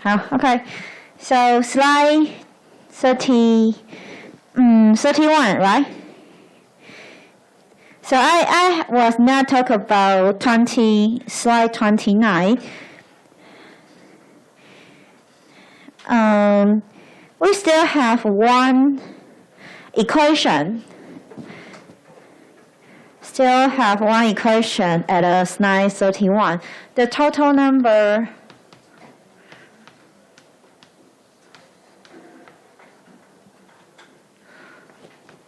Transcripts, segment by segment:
Okay. So slide 31, right? So I was not talking about slide 29. We still have one equation. Still have one equation at slide 31. The total number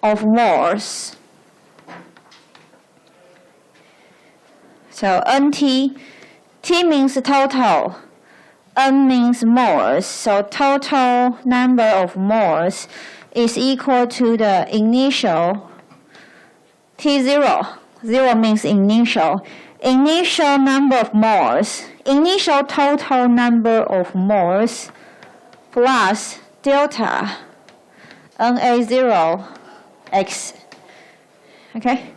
of moles. So NT, T means total, N means moles. So total number of moles is equal to the initial T0. 0 means initial. Initial number of moles, initial total number of moles plus delta Na0 X. Okay?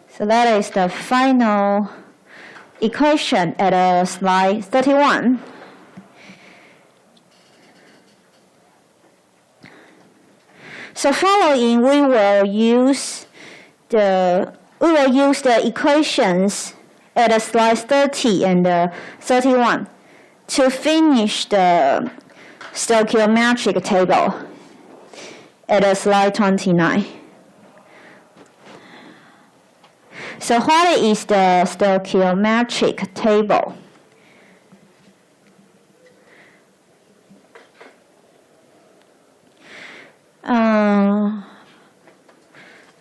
So that is the final equation at slide 31. So following, we will use the equations at slide 30 and 31 to finish the stoichiometric table at slide 29. So what is the stoichiometric table?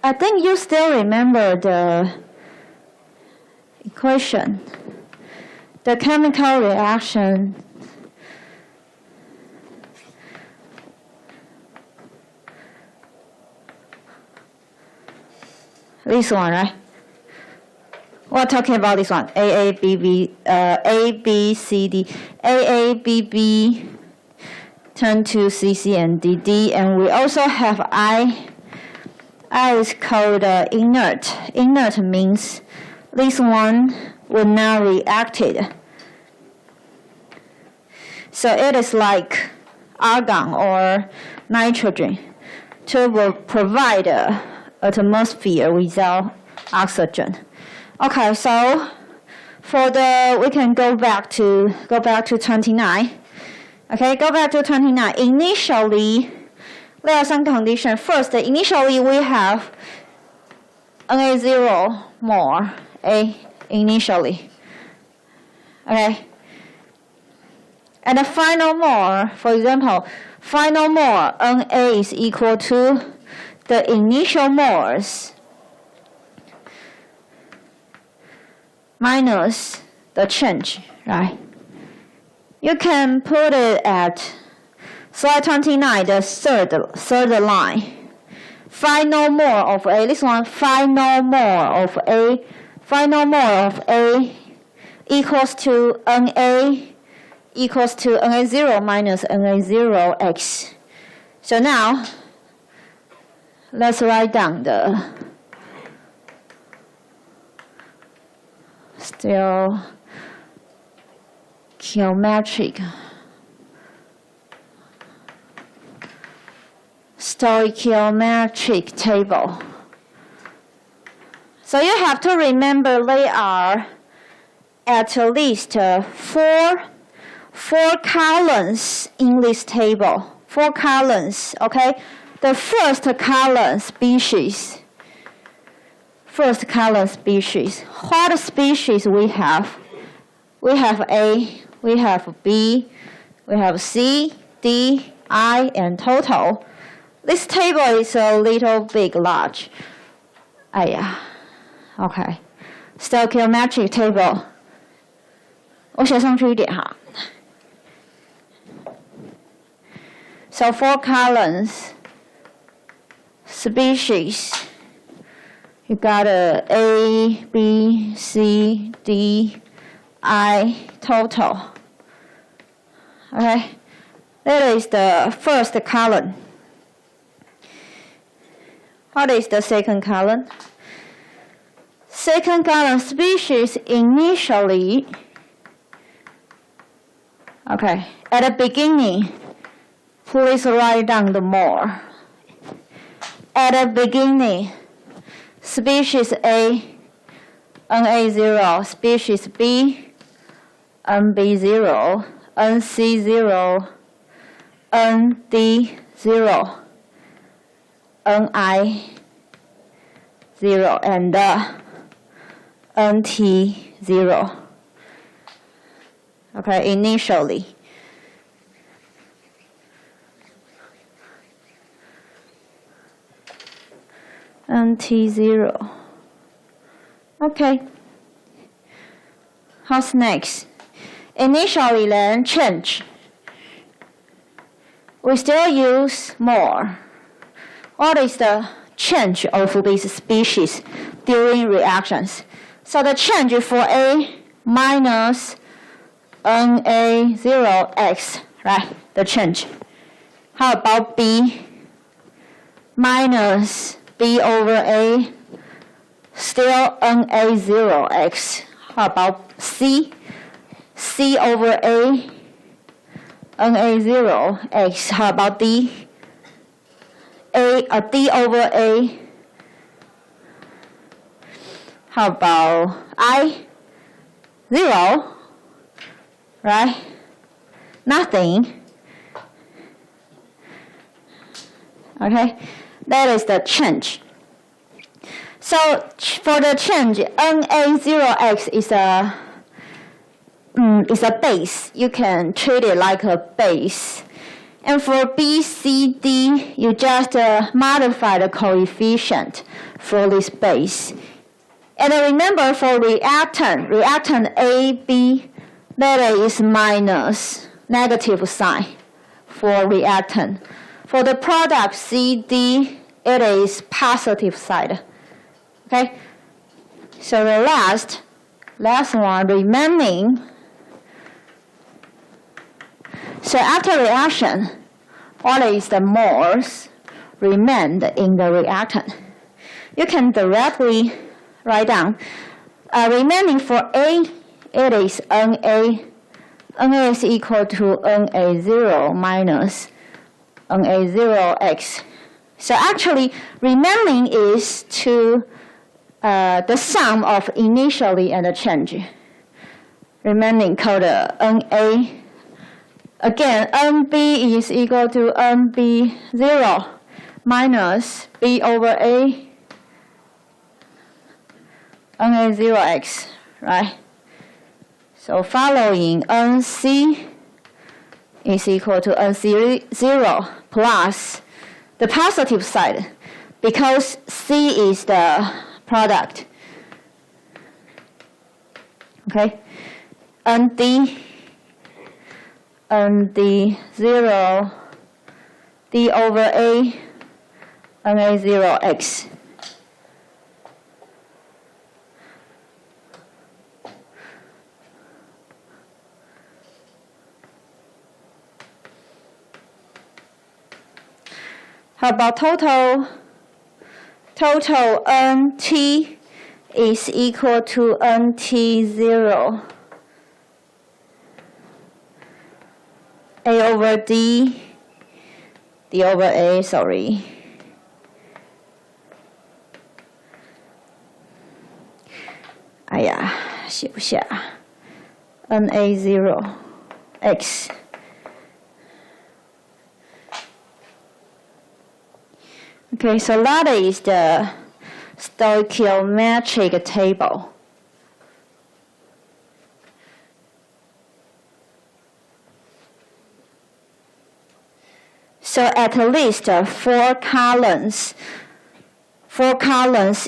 I think you still remember the equation, the chemical reaction. This one, right? We're talking about this one. AABB turn to CC and DD, and we also have I. I is called inert. Inert means this one will not reacted. So it is like argon or nitrogen to provide atmosphere without oxygen. Okay, so we can go back to 29. Okay, go back to 29. Initially, there are some conditions. First, initially we have Na0 more A initially. Okay. And the final mole, for example, final mole Na is equal to the initial moles minus the change, right? You can put it at slide 29, the third line. Final mole of A, this one, final mole of A equals to Na equals to Na0 minus Na0X. So now, let's write down the stoichiometric table. So you have to remember there are at least four columns in this table. 4 columns, okay? The first column species. What species we have? We have A, we have B, we have C, D, I, and total. This table is a little bit large. Okay. Stoichiometric table. 我写上去一点哈。So 4 columns, species. You got A, B, C, D, I, total. Okay, that is the first column. What is the second column? Second column, species initially. Okay, at the beginning, please write down the more. At the beginning, species A, NA0, species B, NB0, NC0, ND0, NI0, and NT0. Okay, initially. NT0. Okay. What's next? Initially, then change. We still use more. What is the change of this species during reactions? So the change for A minus NA0X, right? The change. How about B minus B over A, still NA0X. How about C? C over A, NA0X. How about D? D over A. How about I? 0, right? Nothing. Okay, that is the change. So for the change, NA0X is a base. You can treat it like a base. And for B, C, D, you just modify the coefficient for this base. And remember for reactant A, B, that is minus, negative sign for reactant. For the product C, D, it is positive side. Okay? So the last one, remaining. So after reaction, what is the moles remained in the reactant? You can directly write down. Remaining for A, it is NA. NA is equal to NA0 minus NA0X. So actually, remaining is the sum of initially and the change. Remaining called NA. Again, NB is equal to NB0 minus B over A, NA0X, right? So following NC is equal to NC0 plus the positive side, because C is the product. Okay, ND, ND0, D over A, NA0X. How about total? Total NT is equal to NT0. A over D, D over A, sorry.写不下 NA0 X. Okay, so that is the stoichiometric table. So at least 4 columns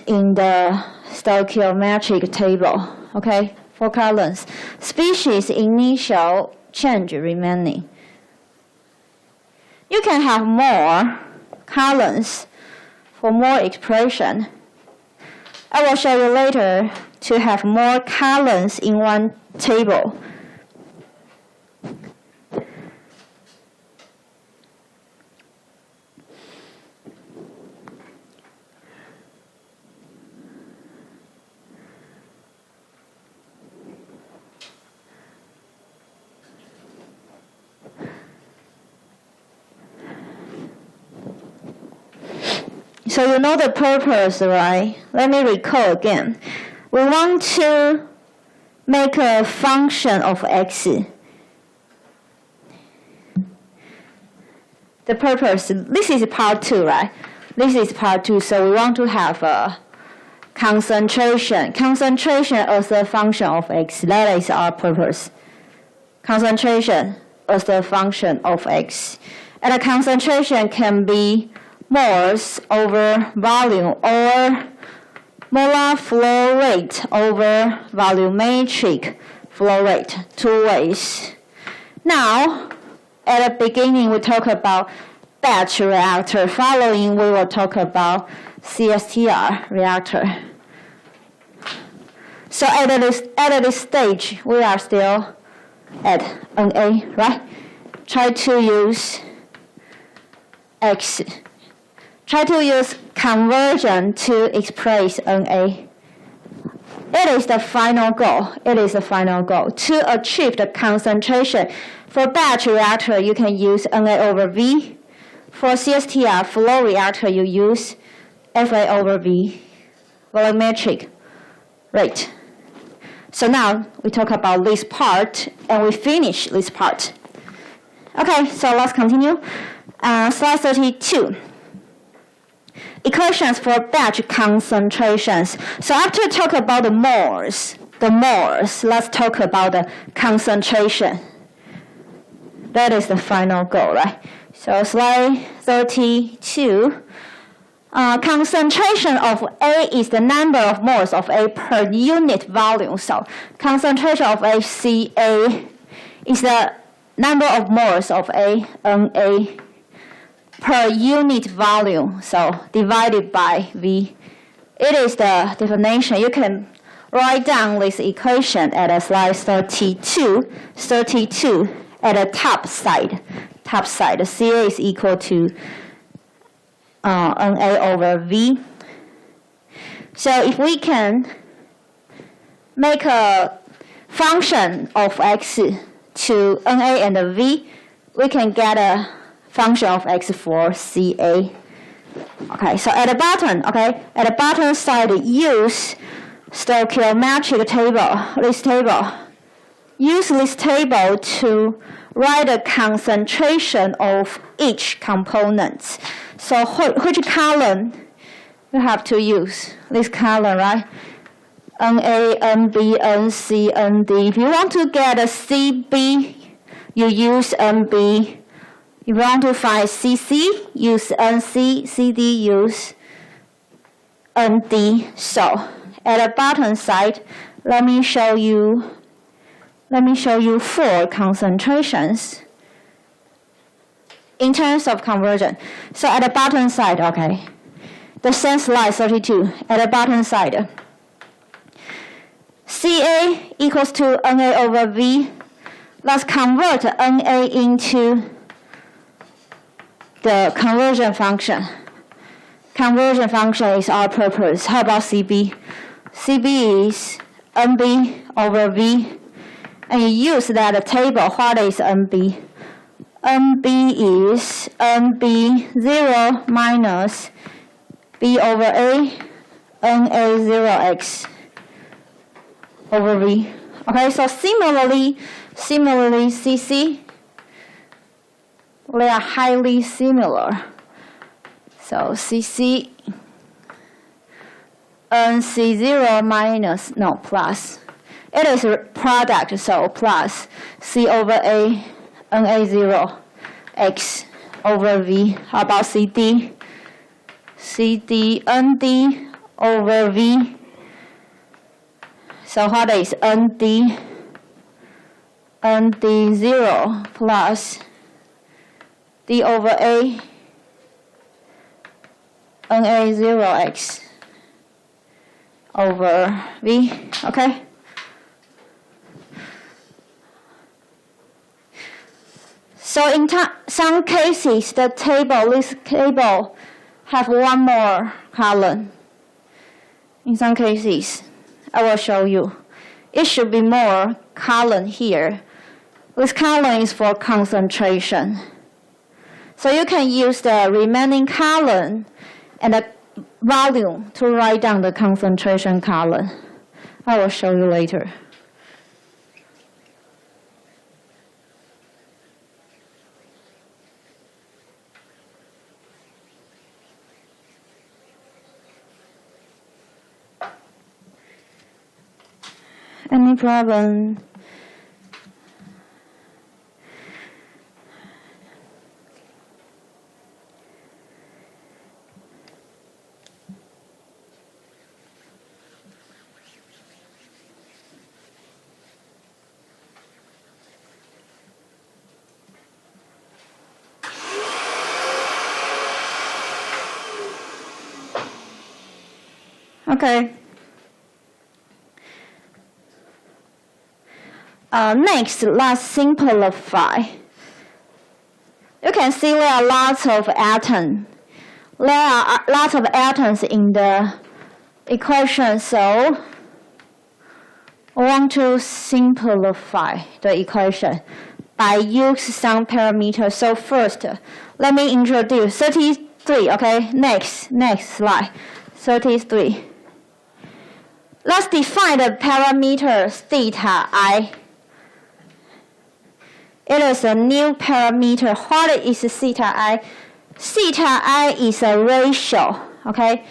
in the stoichiometric table. Okay, 4 columns. Species initial change remaining. You can have more columns for more expression. I will show you later to have more columns in one table. So you know the purpose, right? Let me recall again. We want to make a function of x. The purpose, this is part 2, right? This is part 2, so we want to have a concentration as a function of x. That is our purpose. Concentration as a function of x. And the concentration can be moles over volume or molar flow rate over volumetric flow rate, 2 ways. Now, at the beginning, we talk about batch reactor. Following, we will talk about CSTR reactor. So at this stage, we are still at NA, right? Try to use X. Try to use conversion to express NA. It is the final goal. It is the final goal. To achieve the concentration, for batch reactor, you can use NA over V. For CSTR flow reactor, you use FA over V, volumetric rate. So now we talk about this part, and we finish this part. Okay, so let's continue. Slide 32. Equations for batch concentrations. So after talk about the moles, let's talk about the concentration. That is the final goal, right? So slide 32. Concentration of A is the number of moles of A per unit volume. So concentration of HCA is the number of moles of A, NA, per unit volume. So divided by V. It is the definition. You can write down this equation at slide 32. 32 at the top side. CA is equal to NA over V. So if we can make a function of X to NA and V, we can get a function of X for CA. Okay, so at the bottom side, use stoichiometric table, this table. Use this table to write the concentration of each component. So which column you have to use? This column, right? NA, NB, NC, ND. If you want to get a CB, you use NB. If you want to find CC, use NC, CD, use ND. So at the bottom side, let me show you 4 concentrations in terms of conversion. So at the bottom side, okay, the same slide 32, at the bottom side, CA equals to NA over V. Let's convert NA into the conversion function. Conversion function is our purpose. How about CB? CB is NB over V. And you use that table. What is NB? NB is NB0 minus B over A, NA0X over V. Okay, so similarly CC, they are highly similar. So CC, NC0 minus, no, plus. It is a product, so plus C over A, NA0, X over V. How about CD? CD, ND over V. So what is ND? ND0 plus D over A, NA0X over V, okay? So in some cases, this table have one more column. In some cases, I will show you. It should be more column here. This column is for concentration. So you can use the remaining column and volume to write down the concentration column. I will show you later. Any problem? Okay. Next, let's simplify. You can see there are lots of atoms. There are lots of atoms in the equation, so I want to simplify the equation by using some parameters. So first, let me introduce 33, okay? Next slide, 33. Let's define the parameter theta I. It is a new parameter. What is theta I? Theta I is a ratio, okay?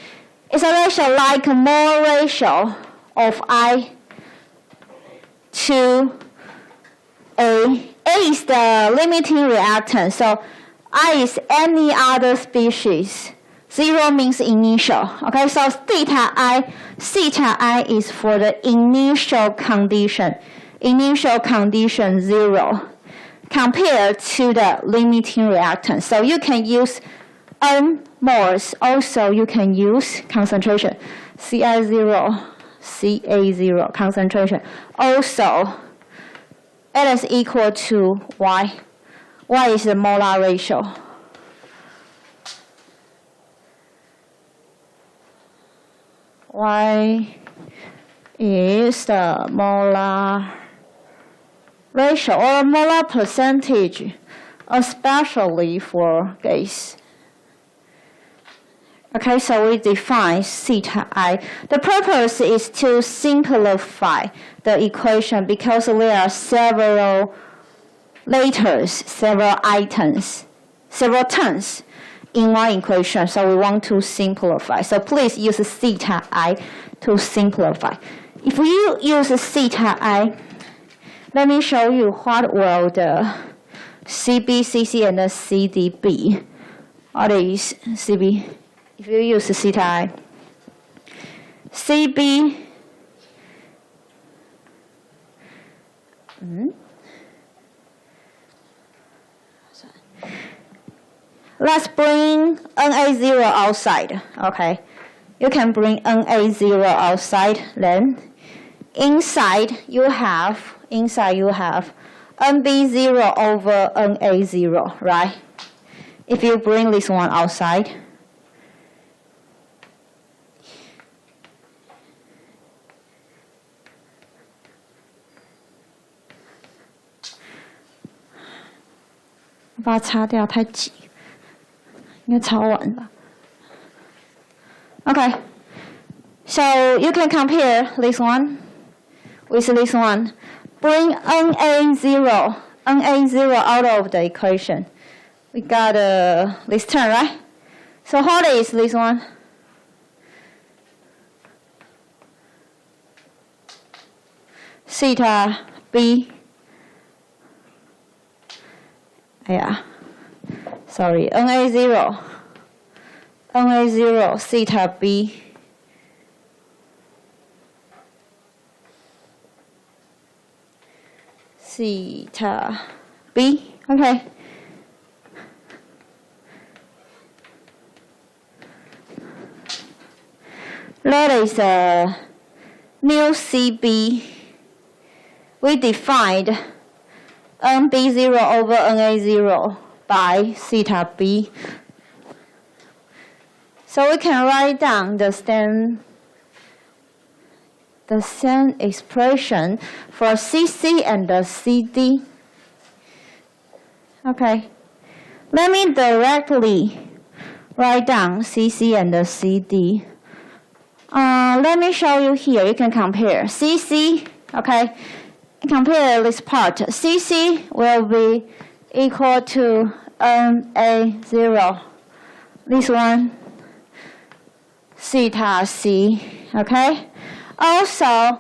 It's a ratio like a mole ratio of I to A. A is the limiting reactant, so I is any other species. 0 means initial, okay? So theta I is for the initial condition 0. Compared to the limiting reactant. So you can use N moles. Also, you can use concentration. Ci0, Ca0, concentration. Also, it is equal to Y. Y is the molar ratio. Y is the molar ratio or molar percentage, especially for gas. Okay, so we define theta I. The purpose is to simplify the equation because there are several letters, several items, several terms in one equation, so we want to simplify. So please use theta I to simplify. If you use theta I, let me show you what will the CB, CC, and the CD be. What is CB? If you use theta I, CB, let's bring Na0 outside, okay? You can bring Na0 outside, then inside you have NB0 over Na0, right? If you bring this one outside,把它擦掉，太挤，应该擦完吧。Okay, so you can compare this one with this one. Bring Na0 out of the equation. We got this term, right? So what is this one? Theta B. Yeah, sorry, Na0, theta B. Theta B, okay. That is a new CB. We defined NB0 over Na0 by theta B. So we can write down the same expression for CC and the CD. Okay. Let me directly write down CC and the CD. Let me show you here. You can compare CC. Okay, compare this part. CC will be equal to NA0. This one, theta C. Okay, also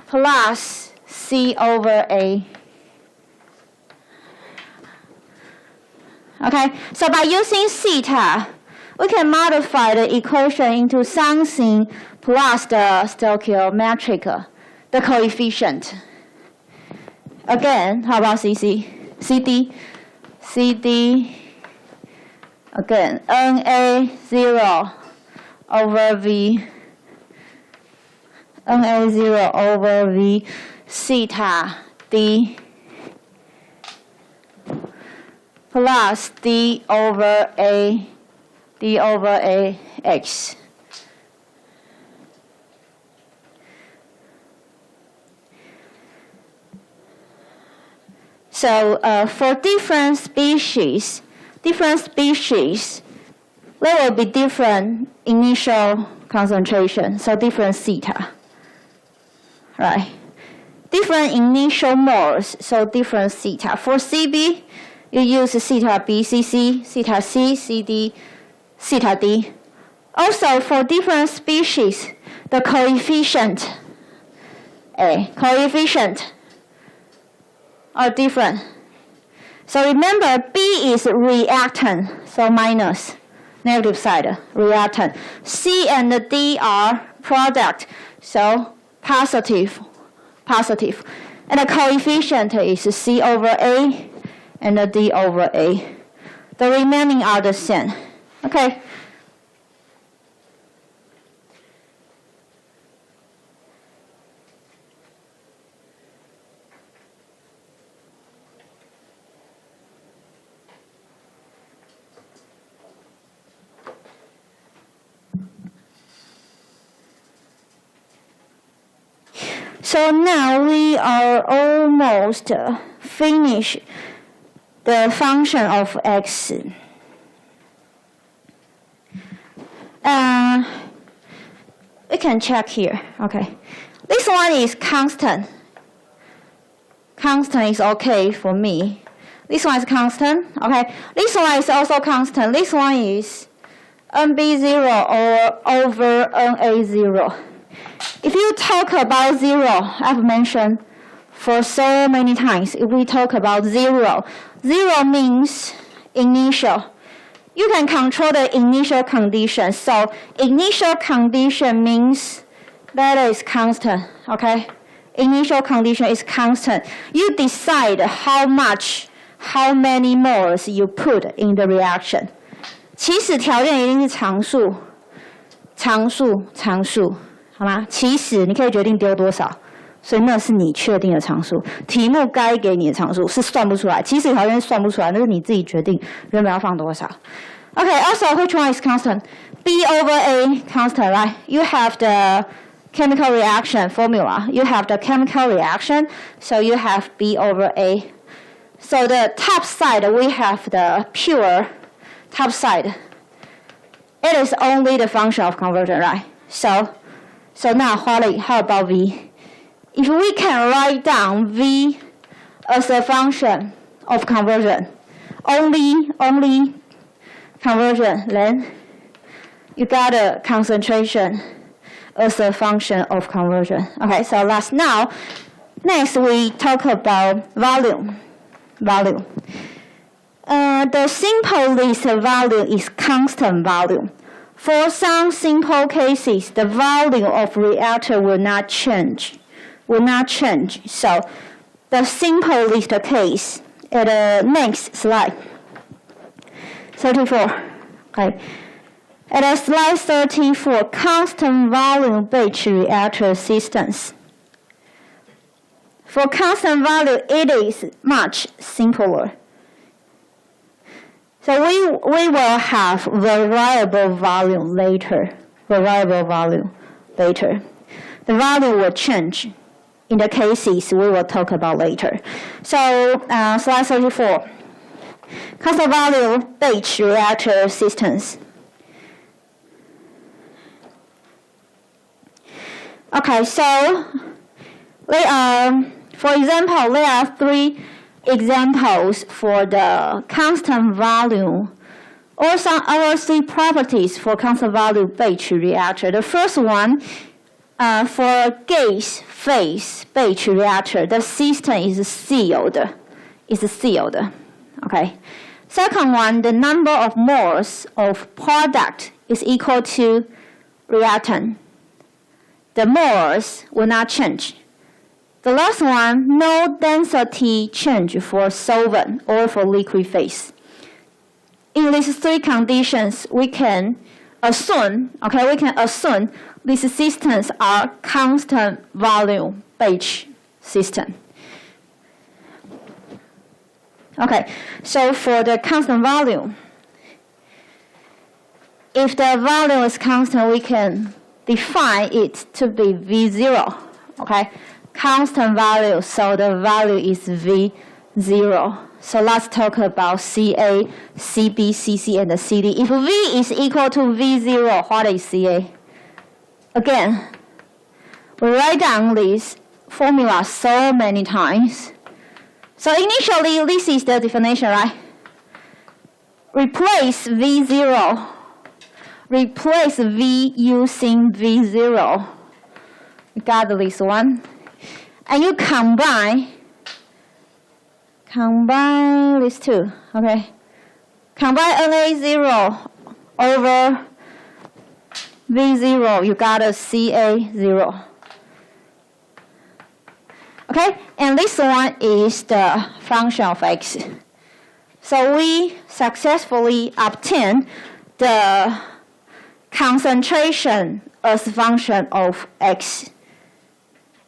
plus C over A. Okay, so by using theta, we can modify the equation into something plus the stoichiometric, the coefficient. Again, how about CC? CD? CD, again, NA0 over V. NA0 over V theta D plus D over AX. So for different species, there will be different initial concentration, so different theta, right? Different initial moles, so different theta. For CB, you use theta B, CC, theta C, CD, theta D. Also, for different species, the coefficient are different. So remember, B is reactant, so minus, negative side, reactant. C and D are product, so positive. And the coefficient is C over A and D over A. The remaining are the same. Okay. So now we are almost finished the function of x. We can check here. Okay, this one is constant. Constant is okay for me. This one is constant. Okay, this one is also constant. This one is NB0 or over NA0. If you talk about zero, I've mentioned for so many times, if we talk about zero means initial. You can control the initial condition. So initial condition means that is constant, okay? Initial condition is constant. You decide how many moles you put in the reaction. 起始条件一定是常数，好吗？起始你可以决定丢多少，所以那是你确定的常数。题目该给你的常数是算不出来，起始条件是算不出来，那是你自己决定原本要放多少。Okay, also which one is constant? B over A constant, right? You have the chemical reaction formula. You have the chemical reaction, so you have B over A. So the top side we have the pure top side. It is only the function of conversion, right? So now, how about V? If we can write down V as a function of conversion, only conversion, then you got a concentration as a function of conversion. Okay, so next we talk about volume. The simplest volume is constant volume. For some simple cases, the volume of reactor will not change. So the simplest case at the next slide. 34. Okay. At slide 34, constant volume batch reactor systems. For constant volume, it is much simpler. So we will have variable volume later. The value will change in the cases we will talk about later. So slide 34. Constant volume batch reactor systems. Okay, so for example, there are 3 examples for the constant volume or some other 3 properties for constant volume batch reactor. The first one, for gas phase batch reactor, the system is sealed. Okay. Second one, the number of moles of product is equal to reactant. The moles will not change. The last one, no density change for solvent or for liquid phase. In these 3 conditions, we can assume these systems are constant volume batch system. Okay, so for the constant volume, if the volume is constant, we can define it to be V0. Okay, constant value, so the value is V0. So let's talk about CA, CB, CC, and the CD. If V is equal to V0, what is CA? Again, we write down this formula so many times. So initially, this is the definition, right? Replace V0. Replace V using V0. You got this one. And you combine these 2, okay? Combine NA0 over V0, you got a CA0. Okay, and this one is the function of X. So we successfully obtained the concentration as a function of X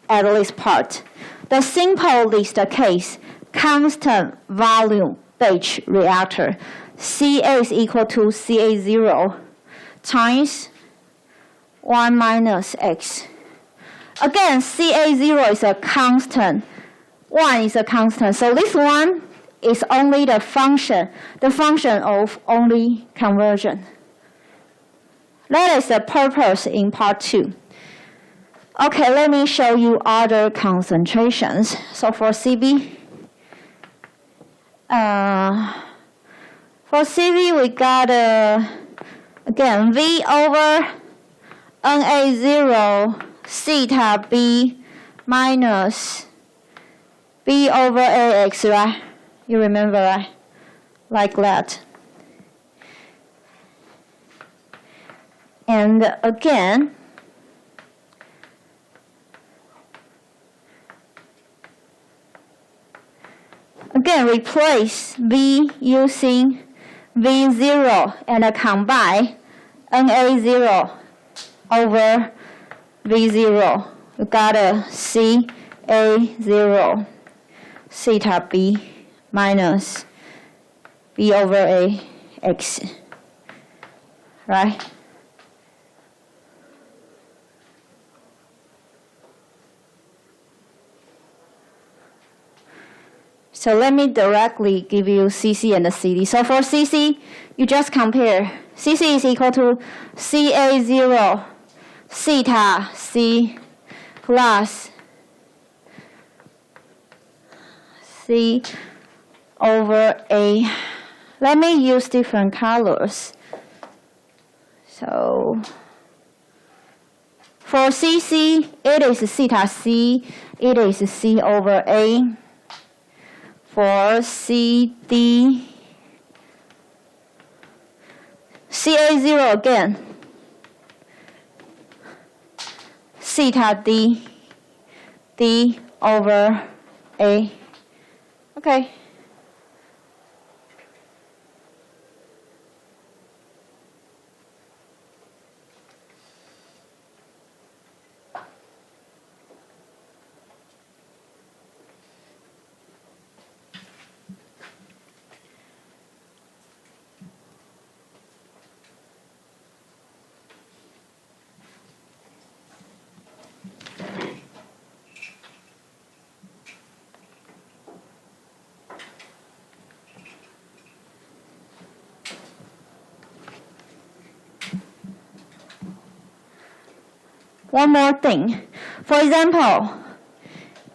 at this part. The simplest case, constant volume batch reactor, CA is equal to CA0 times 1 minus X. Again, CA0 is a constant, 1 is a constant, so this one is only the function of only conversion. That is the purpose in part 2. Okay, let me show you other concentrations. So for CB, we got, again, V over NA0 theta B minus B over AX, right? You remember, right? Like that. And again, replace V using V0 and combine NA0 over V0. You got a CA0 theta B minus B over AX, right? So let me directly give you CC and the CD. So for CC, you just compare. CC is equal to CA0 theta C plus C over A. Let me use different colors. So for CC, it is theta C, it is C over A. For CD, CA0 again, theta D, D over A. Okay. One more thing. For example,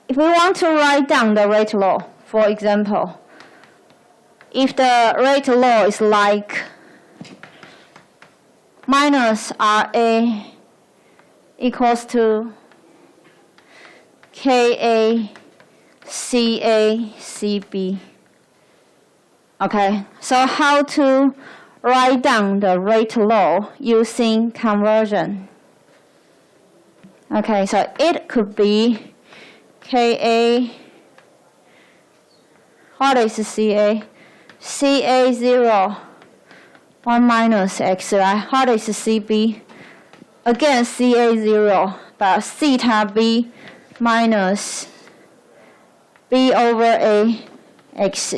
if we want to write down the rate law, for example, if the rate law is like minus RA equals to KA CA CB. Okay, so how to write down the rate law using conversion? Okay, so it could be KA, what is CA? CA 0, 1 minus X, right? What is CB? Again, CA 0, but theta B minus B over A X.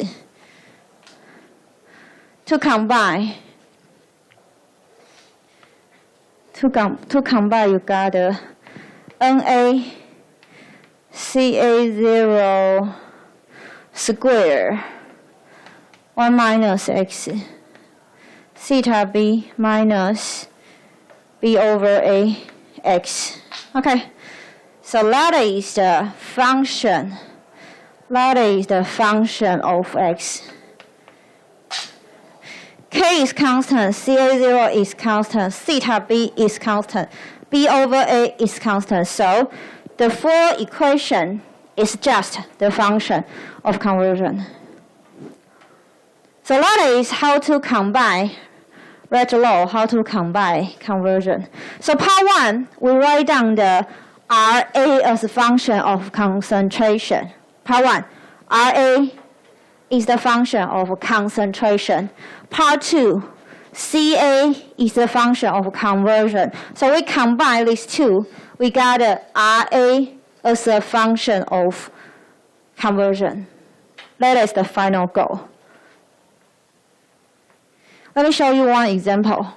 To combine, you got NA CA 0 square 1 minus X theta B minus B over A X. Okay, so that is the function. That is the function of X. K is constant, CA0 is constant, theta B is constant, B over A is constant. So the full equation is just the function of conversion. So that is how to combine rate law, how to combine conversion. So part 1, we write down the RA as a function of concentration. Part 1, RA is the function of concentration. Part 2, CA is the function of conversion. So we combine these two. We got RA as a function of conversion. That is the final goal. Let me show you one example.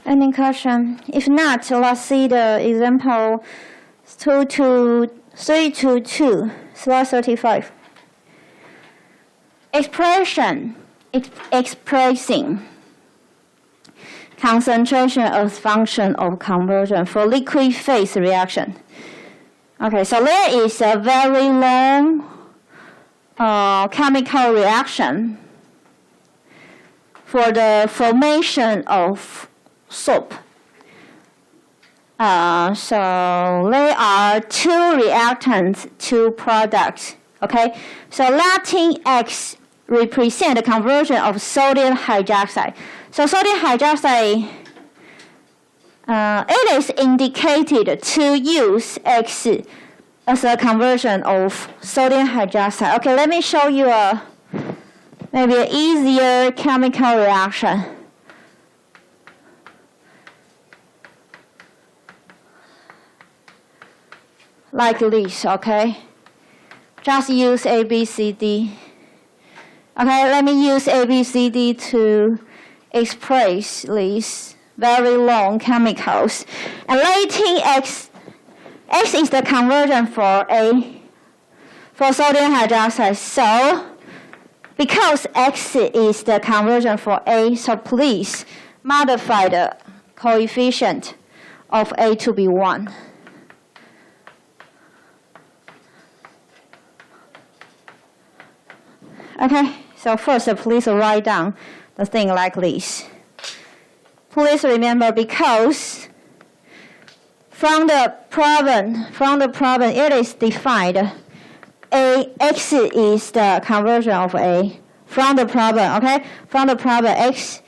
Any question? If not, let's see the example 322/35. Expressing concentration as function of conversion for liquid phase reaction. Okay, so there is a very long chemical reaction for the formation of soap. So there are two reactants, two products. Okay, so Latin X represent the conversion of sodium hydroxide. So sodium hydroxide, it is indicated to use X as a conversion of sodium hydroxide. Okay, let me show you maybe an easier chemical reaction. Like this, okay? Just use A, B, C, D. Okay, let me use A, B, C, D to express these very long chemicals. And Latin X is the conversion for sodium hydroxide. So, because X is the conversion for A, so please modify the coefficient of A to be 1. Okay, so first please write down the thing like this. Please remember, because from the problem it is defined X is the conversion of A. From the problem, okay? From the problem, X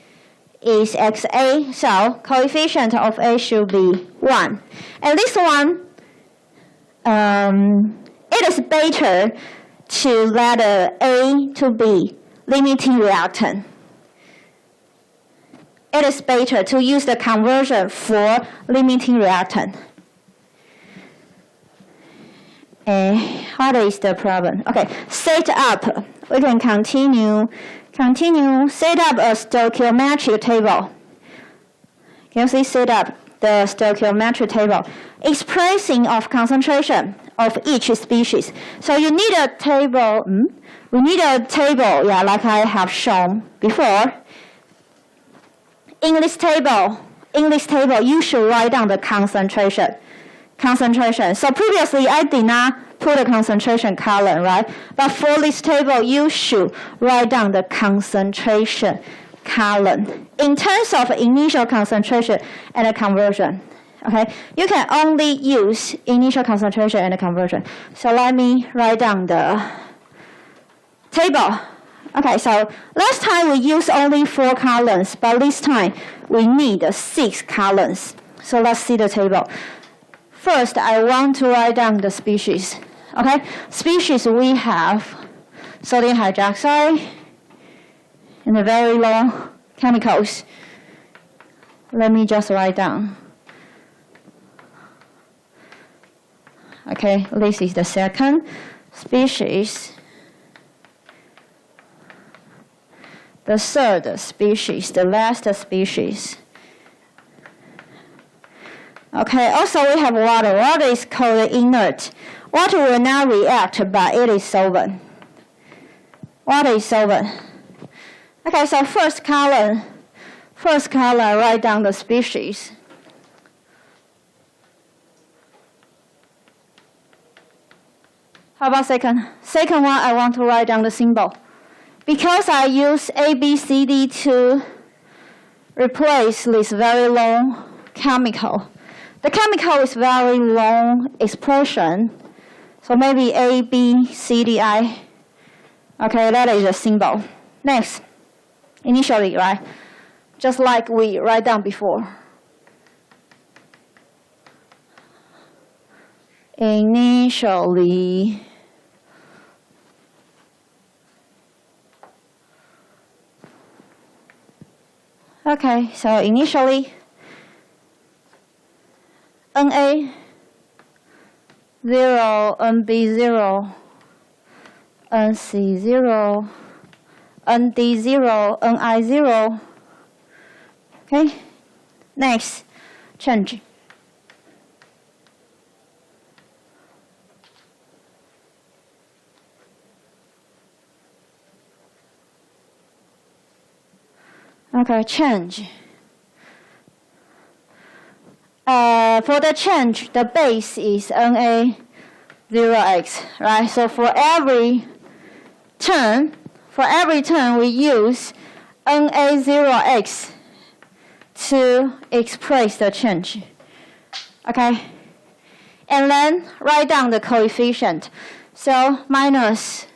is XA, so coefficient of A should be 1. And this one, it is better to letter A to be limiting reactant. It is better to use the conversion for limiting reactant. What is the problem? Okay, set up. We can continue. Set up a stoichiometric table. Can you see set up the stoichiometric table? Expressing of concentration of each species. So you need a table. We need a table, yeah, like I have shown before. In this table, you should write down the concentration. So previously, I did not put a concentration column, right? But for this table, you should write down the concentration column in terms of initial concentration and a conversion. Okay, you can only use initial concentration and a conversion. So let me write down the table. Okay, so last time we used only 4 columns, but this time we need 6 columns. So let's see the table. First, I want to write down the species. Okay, species we have sodium hydroxide and the very low chemicals. Let me just write down. Okay, this is the second species. The third species, the last species. Okay, also we have water. Water is called inert. Water will not react, but it is solvent. Water is solvent. Okay, so first column, write down the species. How about second? Second one, I want to write down the symbol. Because I use A, B, C, D to replace this very long chemical. The chemical is very long expression, so maybe A, B, C, D, I. Okay, that is a symbol. Next, initially, right? Just like we write down before. Initially. Okay, so initially, Na 0, Nb 0, Nc 0, Nd 0, Ni 0. Okay, next, change. Okay, change. For the change, the base is Na 0x, right? So for every term, we use Na 0x to express the change. Okay, and then write down the coefficient. So minus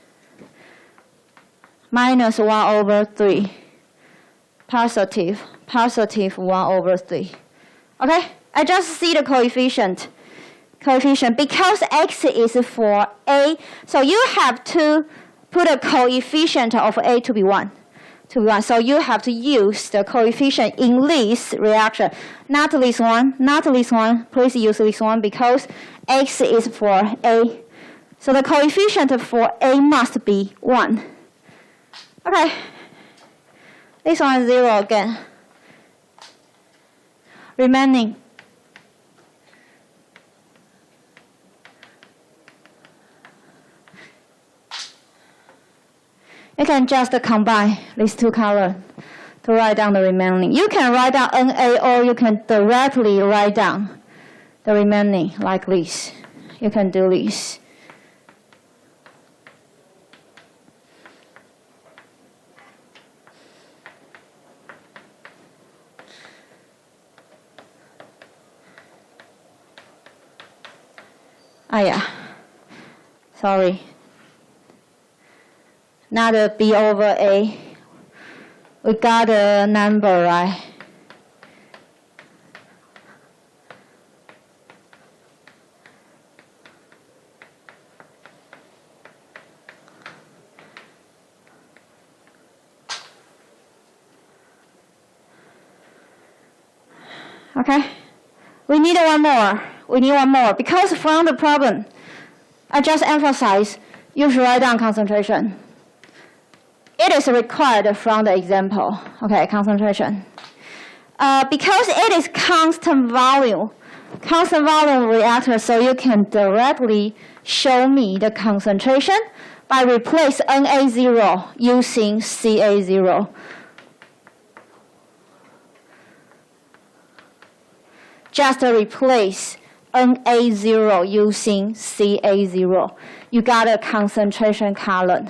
1/3. Positive 1/3. Okay, I just see the coefficient because x is for A, so you have to put a coefficient of A to be 1. So you have to use the coefficient in this reaction, not this one. Please use this one because x is for A. So the coefficient for A must be 1. Okay. This one is 0 again. Remaining. You can just combine these 2 colors to write down the remaining. You can write down Na or you can directly write down the remaining like this. You can do this. Yeah, sorry. Not a B over A. we got a number, right? Okay, we need one more. We need one more because from the problem, I just emphasize you should write down concentration. It is required from the example. Okay, concentration. Because it is constant volume reactor, so you can directly show me the concentration by replace Na0 using Ca0. Just replace Na0 using Ca0. You got a concentration column.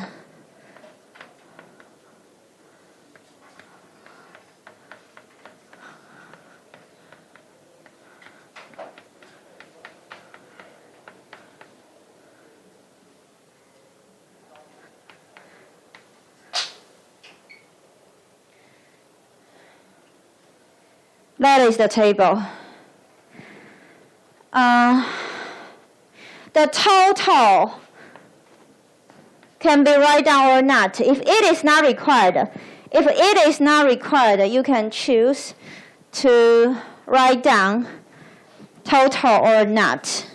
That is the table. The total can be write down or not. If it is not required, you can choose to write down total or not.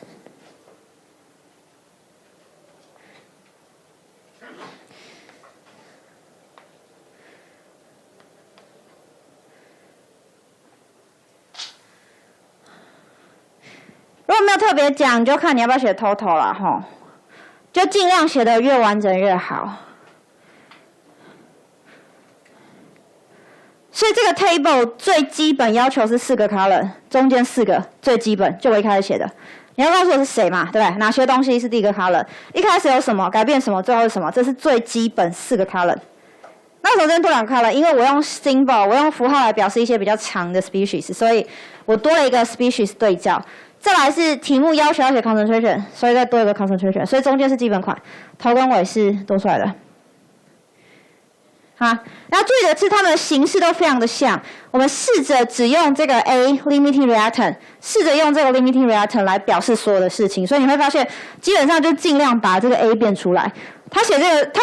如果没有特别讲，就看你要不要写 total 啦，吼，就尽量写的越完整越好。所以这个 table 最基本要求是4个 column， 中间4个最基本，就我一开始写的。你要告诉我是谁嘛，对不对？哪些东西是第一个 column？ 一开始有什么，改变什么，最后是什么？这是最基本4个 column。那为什么这边多2个 column？ 因为我用 symbol， 我用符号来表示一些比较长的 species， 所以我多了一个 species 对照。再来是题目要求要写 concentration， 所以再多一个 concentration， 所以中间是基本款，头跟尾是多出来的。好，然后注意的是它们的形式都非常的像。我们试着只用这个 A limiting reactant， 试着用这个 limiting reactant 来表示所有的事情，所以你会发现基本上就尽量把这个 A 变出来。他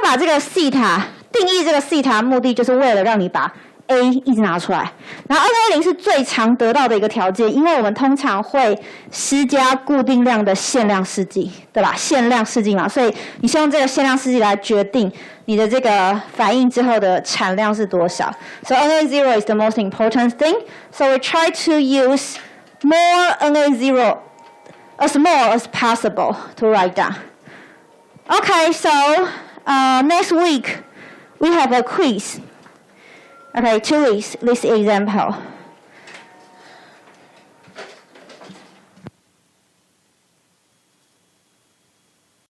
把这个西塔定义这个西塔目的就是为了让你把A 一直拿出来，然后2A0是最常得到的一个条件，因为我们通常会施加固定量的限量试剂，对吧？限量试剂嘛，所以你先用这个限量试剂来决定你的这个反应之后的产量是多少。So Na0 is the most important thing. So we try to use more Na0 as more as possible to write down. Okay, so next week we have a quiz. Okay, 2 weeks, this example.